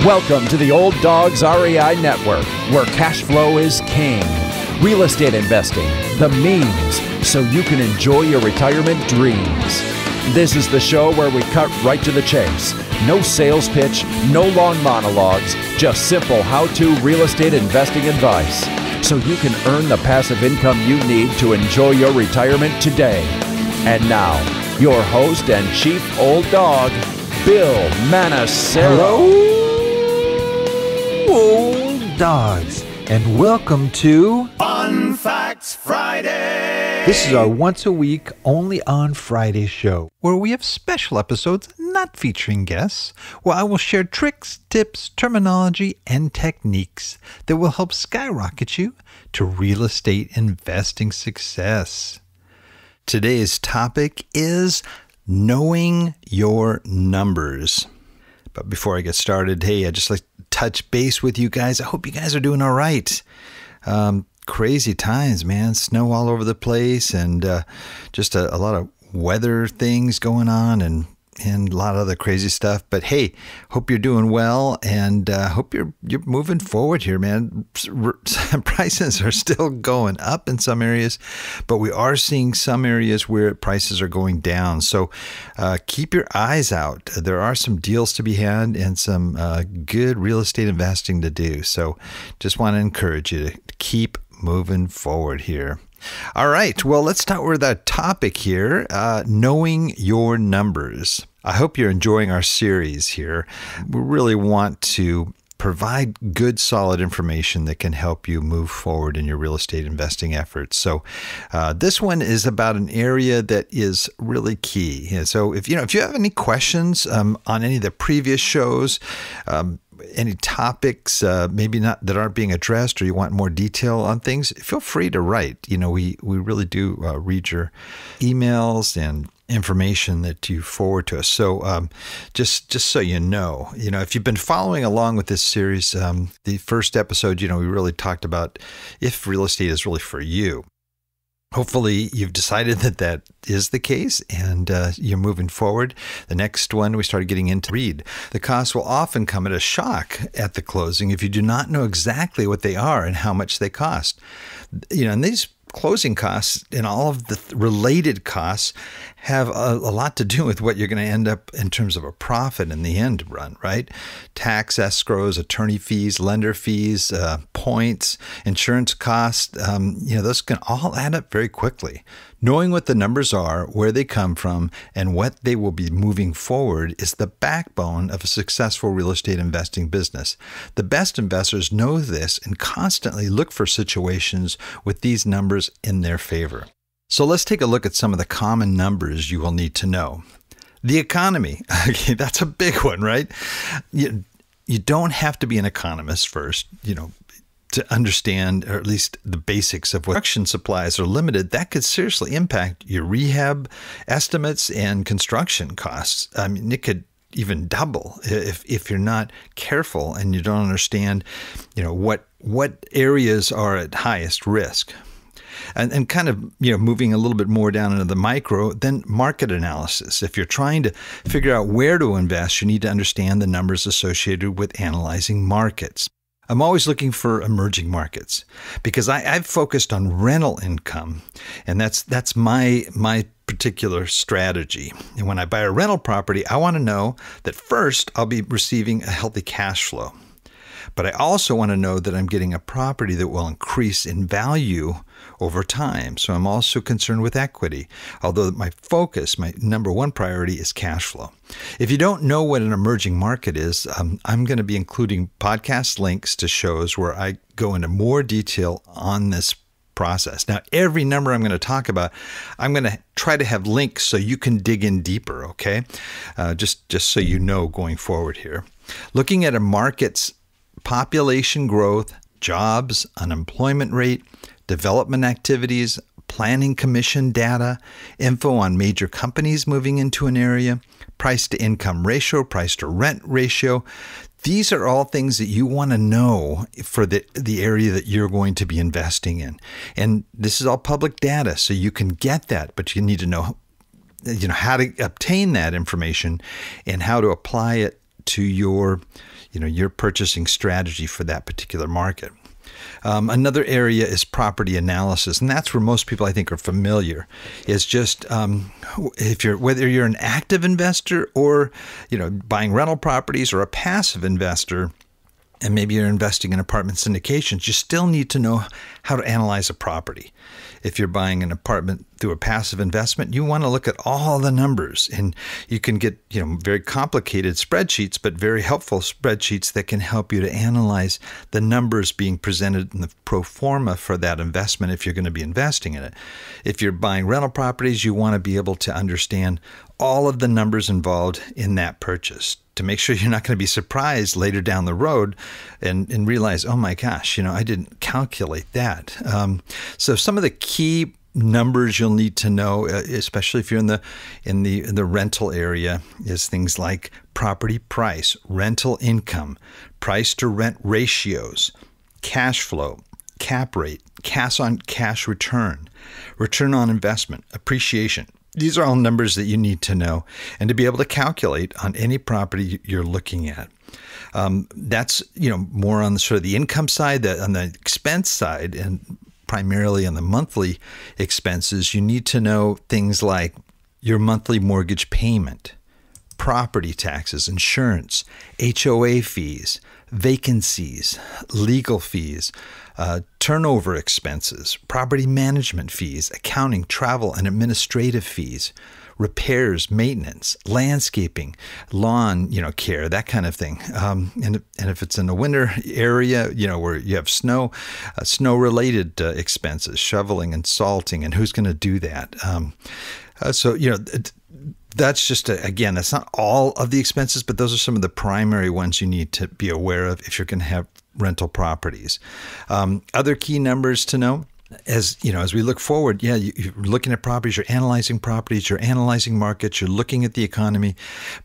Welcome to the Old Dogs REI Network, where cash flow is king. Real estate investing, the means, so you can enjoy your retirement dreams. This is the show where we cut right to the chase. No sales pitch, no long monologues, just simple how-to real estate investing advice, so you can earn the passive income you need to enjoy your retirement today. And now, your host and chief old dog, Bill Manassero. Hello, old dogs, and welcome to Fun Facts Friday. This is our once-a-week, only on Friday show, where we have special episodes not featuring guests, where I will share tricks, tips, terminology, and techniques that will help skyrocket you to real estate investing success. Today's topic is knowing your numbers. But before I get started, hey, I'd just like to touch base with you guys. I hope you guys are doing all right. Crazy times, man. Snow all over the place, and just a lot of weather things going on, and a lot of other crazy stuff. But hey, hope you're doing well, and hope you're moving forward here, man. Prices are still going up in some areas, but we are seeing some areas where prices are going down. So keep your eyes out. There are some deals to be had and some good real estate investing to do. So just want to encourage you to keep moving forward here. All right, well, let's start with our topic here, knowing your numbers. I hope you're enjoying our series here. We really want to provide good, solid information that can help you move forward in your real estate investing efforts. So this one is about an area that is really key. So if you have any questions on any of the previous shows, any topics maybe not that aren't being addressed, or you want more detail on things, feel free to write. We really do read your emails and information that you forward to us. So just so you know, if you've been following along with this series, the first episode, we really talked about if real estate is really for you. Hopefully you've decided that is the case, and you're moving forward. The next one, we started getting into read. The costs will often come at a shock at the closing if you do not know exactly what they are and how much they cost. And these closing costs and all of the related costs have a lot to do with what you're going to end up in terms of a profit in the end run, right? Tax escrows, attorney fees, lender fees, points, insurance costs, those can all add up very quickly. Knowing what the numbers are, where they come from, and what they will be moving forward is the backbone of a successful real estate investing business. The best investors know this and constantly look for situations with these numbers in their favor. So let's take a look at some of the common numbers you will need to know. The economy. Okay, that's a big one, right? You don't have to be an economist first, to understand, or at least the basics of what construction supplies are limited. That could seriously impact your rehab estimates and construction costs. I mean, it could even double if you're not careful and you don't understand, what areas are at highest risk. And kind of, moving a little bit more down into the micro, then market analysis. If you're trying to figure out where to invest, you need to understand the numbers associated with analyzing markets. I'm always looking for emerging markets because I've focused on rental income, and that's my particular strategy. And when I buy a rental property, I want to know that first I'll be receiving a healthy cash flow. But I also want to know that I'm getting a property that will increase in value over time. So I'm also concerned with equity, although my focus, my number one priority, is cash flow. If you don't know what an emerging market is, I'm going to be including podcast links to shows where I go into more detail on this process. Now, every number I'm going to talk about, I'm going to try to have links so you can dig in deeper, okay? Just so you know going forward here. Looking at a market's population growth, jobs, unemployment rate, development activities, planning commission data, info on major companies moving into an area, price to income ratio, price to rent ratio. These are all things that you want to know for the area that you're going to be investing in. And this is all public data, so you can get that, but you need to know how to obtain that information and how to apply it to your purchasing strategy for that particular market. Another area is property analysis, and that's where most people, I think, are familiar. Is just whether you're an active investor or buying rental properties, or a passive investor, and maybe you're investing in apartment syndications, you still need to know how to analyze a property. If you're buying an apartment through a passive investment, you want to look at all the numbers, and you can get very complicated spreadsheets, but very helpful spreadsheets that can help you to analyze the numbers being presented in the pro forma for that investment if you're going to be investing in it. If you're buying rental properties, you want to be able to understand all of the numbers involved in that purchase to make sure you're not going to be surprised later down the road and realize, oh my gosh, I didn't calculate that. So some of the key numbers you'll need to know, especially if you're in the rental area, is things like property price, rental income, price to rent ratios, cash flow, cap rate, cash on cash return, return on investment, appreciation. These are all numbers that you need to know and to be able to calculate on any property you're looking at. That's more on the sort of the income side. On the expense side, and primarily on the monthly expenses, you need to know things like your monthly mortgage payment, property taxes, insurance, HOA fees, vacancies, legal fees, turnover expenses, property management fees, accounting, travel, and administrative fees, repairs, maintenance, landscaping, lawn, care, that kind of thing. And if it's in a winter area, where you have snow, snow-related expenses, shoveling and salting, and who's going to do that? That's just, again, that's not all of the expenses, but those are some of the primary ones you need to be aware of if you're going to have rental properties. Other key numbers to know, as we look forward, you're looking at properties, you're analyzing markets, you're looking at the economy,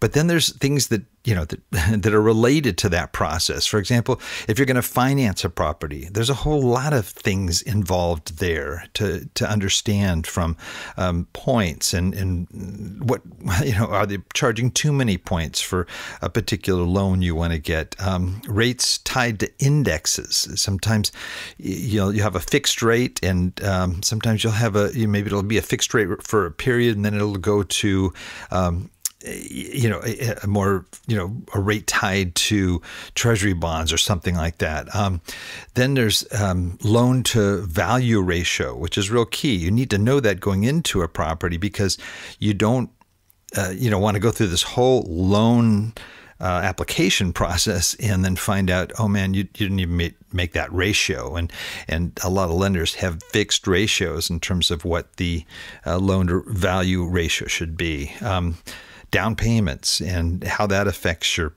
but then there's things that that are related to that process. For example, if you're going to finance a property, there's a whole lot of things involved there to understand, from points and what, are they charging too many points for a particular loan you want to get? Rates tied to indexes. Sometimes you have a fixed rate, and sometimes you'll have maybe it'll be a fixed rate for a period, and then it'll go to a more, a rate tied to treasury bonds or something like that. Then there's loan to value ratio, which is real key. You need to know that going into a property, because you don't, want to go through this whole loan application process and then find out, oh man, you didn't even make that ratio. And a lot of lenders have fixed ratios in terms of what the loan to value ratio should be. Down payments and how that affects your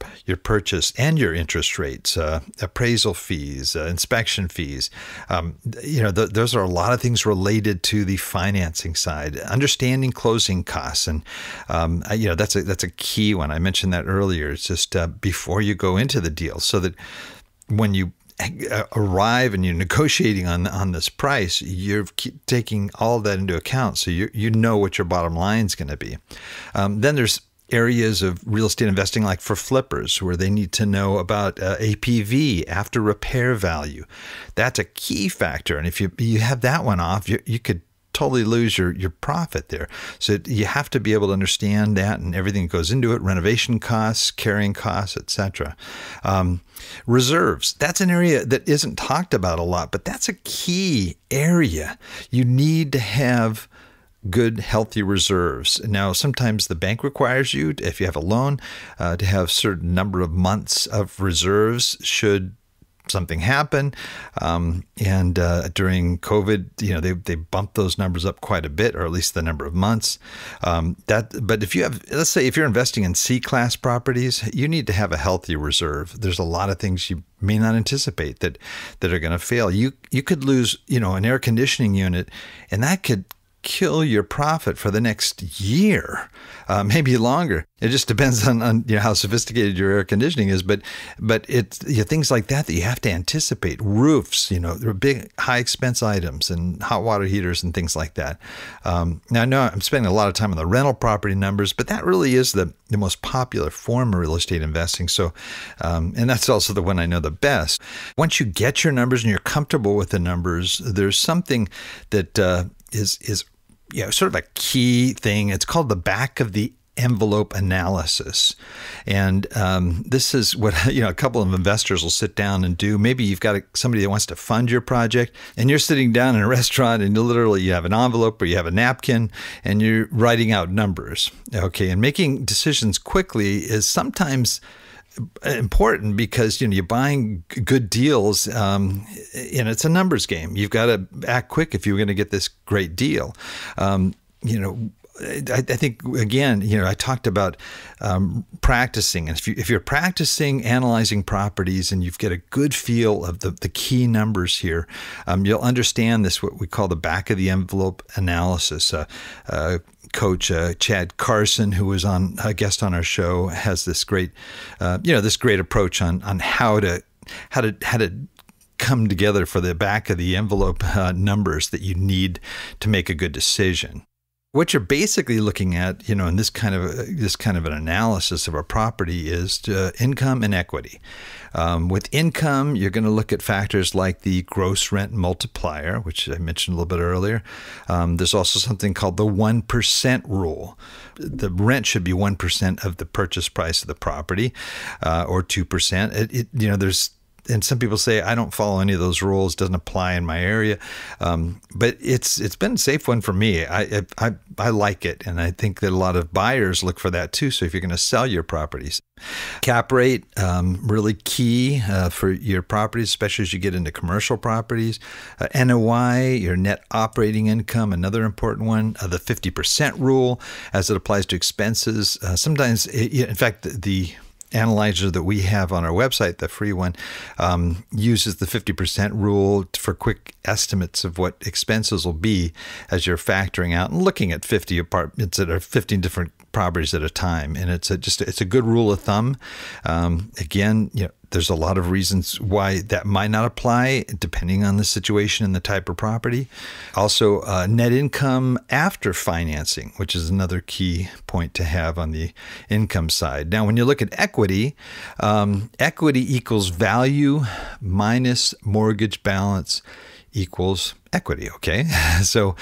purchase and your interest rates, appraisal fees, inspection fees. Those are a lot of things related to the financing side. Understanding closing costs, and that's a key one. I mentioned that earlier. It's just before you go into the deal, so that when you arrive and you're negotiating on this price, you're taking all of that into account, so you know what your bottom line is going to be. Then there's areas of real estate investing, like for flippers, where they need to know about APV, after repair value. That's a key factor, and if you have that one off, you could totally lose your profit there. So you have to be able to understand that and everything that goes into it: renovation costs, carrying costs, etc. Reserves. That's an area that isn't talked about a lot, but that's a key area. You need to have good, healthy reserves. Now, sometimes the bank requires you, if you have a loan, to have a certain number of months of reserves should something happen. And during COVID, they bumped those numbers up quite a bit, or at least the number of months. But if you have, let's say, if you're investing in C-class properties, you need to have a healthy reserve. There's a lot of things you may not anticipate that are going to fail. You could lose, an air conditioning unit, and that could kill your profit for the next year, maybe longer. It just depends on how sophisticated your air conditioning is, but it's things like that you have to anticipate. Roofs, there are big high expense items, and hot water heaters and things like that. Now I know I'm spending a lot of time on the rental property numbers, but that really is the most popular form of real estate investing. So, and that's also the one I know the best. Once you get your numbers and you're comfortable with the numbers, there's something that is sort of a key thing. It's called the back of the envelope analysis. And this is what a couple of investors will sit down and do. Maybe you've got somebody that wants to fund your project, and you're sitting down in a restaurant, and you have an envelope or you have a napkin, and you're writing out numbers. Okay, and making decisions quickly is sometimes important because you're buying good deals, and it's a numbers game. You've got to act quick if you're going to get this great deal. I think, again, I talked about practicing. And if you're practicing analyzing properties and you get a good feel of the key numbers here, you'll understand this, what we call the back of the envelope analysis. Coach Chad Carson, who was a guest on our show, has this great, this great approach on how to come together for the back of the envelope numbers that you need to make a good decision. What you're basically looking at, in this kind of an analysis of a property is income and equity. With income, you're going to look at factors like the gross rent multiplier, which I mentioned a little bit earlier. There's also something called the 1% rule. The rent should be 1% of the purchase price of the property, or 2%. And some people say, I don't follow any of those rules, doesn't apply in my area. But it's been a safe one for me. I like it. And I think that a lot of buyers look for that too. So if you're going to sell your properties, cap rate, really key for your properties, especially as you get into commercial properties. NOI, your net operating income, another important one. The 50% rule as it applies to expenses. Sometimes, in fact, the analyzer that we have on our website, the free one, uses the 50% rule for quick estimates of what expenses will be as you're factoring out and looking at 50 apartments that are 15 different properties at a time. And it's a good rule of thumb. Again, there's a lot of reasons why that might not apply depending on the situation and the type of property. Also, net income after financing, which is another key point to have on the income side. Now, when you look at equity, equity equals value minus mortgage balance equals equity. Okay. So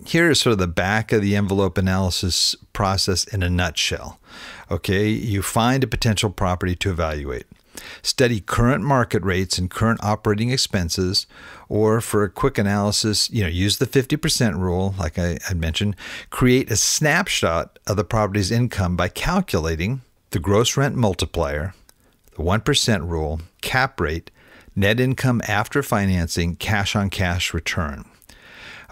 here is sort of the back of the envelope analysis process in a nutshell. Okay. You find a potential property to evaluate. Study current market rates and current operating expenses, or for a quick analysis, use the 50% rule, like I mentioned. Create a snapshot of the property's income by calculating the gross rent multiplier, the 1% rule, cap rate, net income after financing, cash-on-cash return.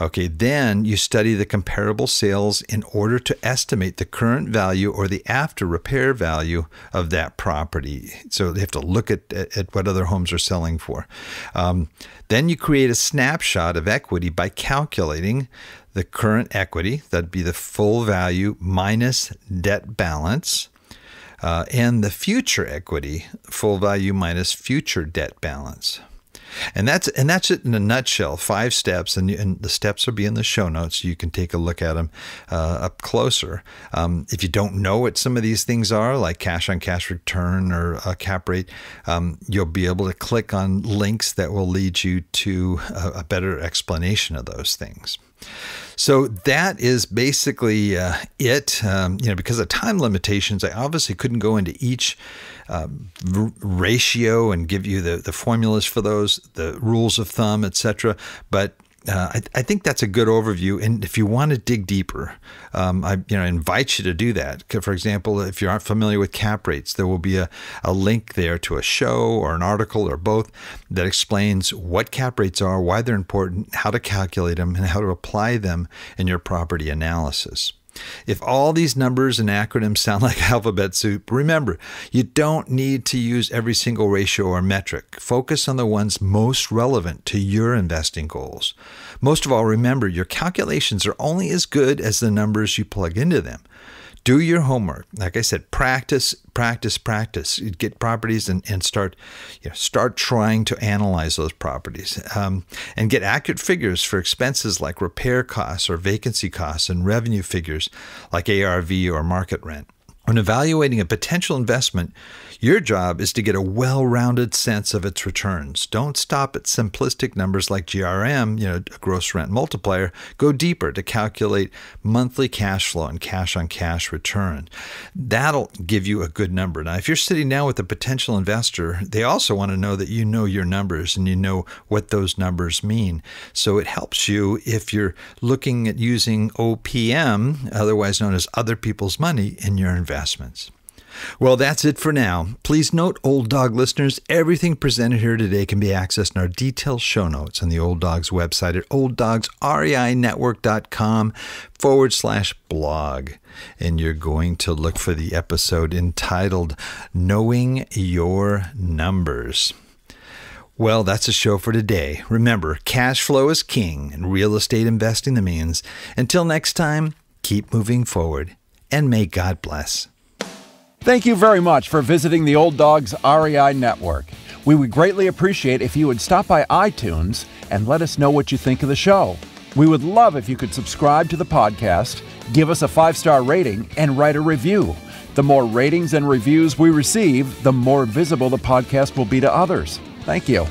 Okay, then you study the comparable sales in order to estimate the current value or the after repair value of that property. So they have to look at what other homes are selling for. Then you create a snapshot of equity by calculating the current equity, that'd be the full value minus debt balance, and the future equity, full value minus future debt balance. And that's it in a nutshell, 5 steps, and the steps will be in the show notes so you can take a look at them up closer. If you don't know what some of these things are, like cash-on-cash return or a cap rate, you'll be able to click on links that will lead you to a better explanation of those things. So that is basically it. Because of time limitations, I obviously couldn't go into each ratio and give you the formulas for those, the rules of thumb, etc. But I think that's a good overview. And if you want to dig deeper, I invite you to do that. For example, if you aren't familiar with cap rates, there will be a link there to a show or an article or both that explains what cap rates are, why they're important, how to calculate them, and how to apply them in your property analysis. If all these numbers and acronyms sound like alphabet soup, remember, you don't need to use every single ratio or metric. Focus on the ones most relevant to your investing goals. Most of all, remember, your calculations are only as good as the numbers you plug into them. Do your homework. Like I said, practice. Get properties and start trying to analyze those properties and get accurate figures for expenses like repair costs or vacancy costs and revenue figures like ARV or market rent. When evaluating a potential investment, your job is to get a well-rounded sense of its returns. Don't stop at simplistic numbers like GRM, a gross rent multiplier. Go deeper to calculate monthly cash flow and cash-on-cash return. That'll give you a good number. Now, if you're sitting down with a potential investor, they also want to know that you know your numbers and you know what those numbers mean. So it helps you if you're looking at using OPM, otherwise known as other people's money, in your investments. Well, that's it for now. Please note, Old Dog listeners, everything presented here today can be accessed in our detailed show notes on the Old Dogs website at olddogsreinetwork.com/blog. And you're going to look for the episode entitled Knowing Your Numbers. Well, that's the show for today. Remember, cash flow is king and real estate investing the means. Until next time, keep moving forward and may God bless. Thank you very much for visiting the Old Dogs REI Network. We would greatly appreciate if you would stop by iTunes and let us know what you think of the show. We would love if you could subscribe to the podcast, give us a 5-star rating, and write a review. The more ratings and reviews we receive, the more visible the podcast will be to others. Thank you.